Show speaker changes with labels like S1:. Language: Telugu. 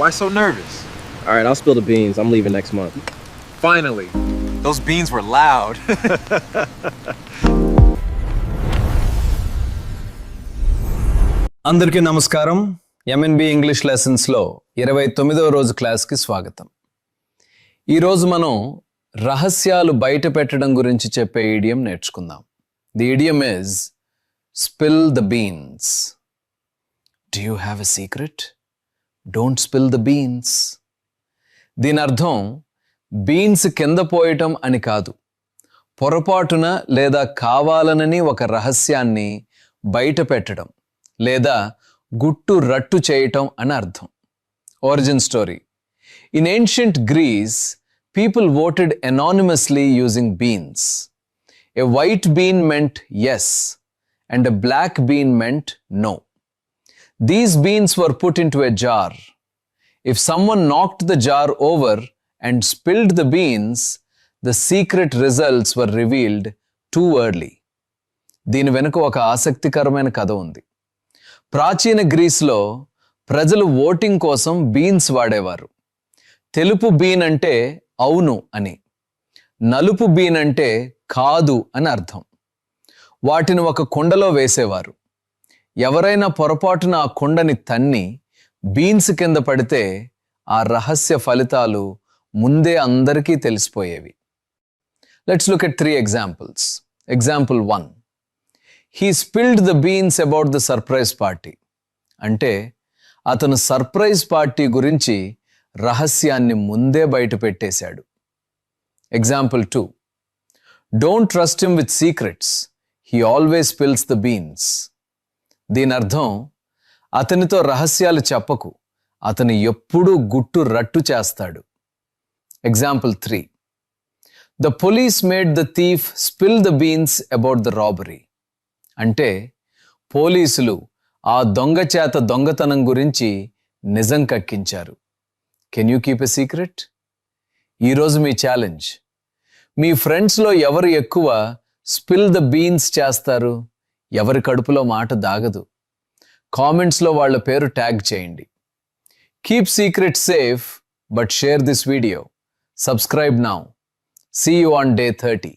S1: Why so nervous?
S2: All right, I'll spill the beans. I'm leaving next month.
S1: Finally. Those beans were loud.
S3: అందరికీ నమస్కారం. ఎంఎన్బి ఇంగ్లీష్ లెసన్స్లో 29వ రోజు క్లాస్కి స్వాగతం. ఈరోజు మనం రహస్యాలు బయట పెట్టడం గురించి చెప్పే ఈడియం నేర్చుకుందాం. The ఈడియం is spill the beans. Do you have a secret? Don't spill the beans. దీని అర్థం బీన్స్ కింద పోయటం అని కాదు, పొరపాటున లేదా కావాలనని ఒక రహస్యాన్ని బయట పెట్టడం లేదా గుట్టు రట్టు చేయటం అని అర్థం. Origin story. In ancient Greece, people voted anonymously using beans. A white bean meant yes, and a black bean meant no. These beans were put into a jar. If someone knocked the jar over and spilled the beans, the secret results were revealed too early. దీని వెనుక ఒక ఆసక్తికరమైన కథ ఉంది. ప్రాచీన గ్రీస్లో ప్రజలు ఓటింగ్ కోసం బీన్స్ వాడేవారు. తెలుపు బీన్ అంటే అవును అని, నలుపు బీన్ అంటే కాదు అని అర్థం. వాటిని ఒక కుండలో వేసేవారు. ఎవరైనా పొరపాటున ఆ కుండని తన్ని బీన్స్ కింద పడితే ఆ రహస్య ఫలితాలు ముందే అందరికీ తెలిసిపోయేవి. Let's look at 3 examples. Example 1. He spilled the beans about the surprise party. అంటే అతను సర్ప్రైజ్ పార్టీ గురించి రహస్యాన్ని ముందే బయట పెట్టేశాడు. Example 2. Don't trust him with secrets. He always spills the beans. దీని అర్థం అతనితో రహస్యాలు చెప్పకు, అతను ఎప్పుడూ గుట్టు రట్టు చేస్తాడు. Example 3. The police made the thief spill the beans about the robbery. అంటే పోలీసులు ఆ దొంగ చేత దొంగతనం గురించి నిజం కక్కించారు. Can you keep a secret? ఈరోజు మీ ఛాలెంజ్. మీ ఫ్రెండ్స్లో ఎవరు ఎక్కువ స్పిల్ ద బీన్స్ చేస్తారు? ఎవరి కడుపులో మాట దాగదు? కామెంట్స్లో వాళ్ళ పేరు ట్యాగ్ చేయండి. Keep secret safe, but share this video. Subscribe now. See you on day 30.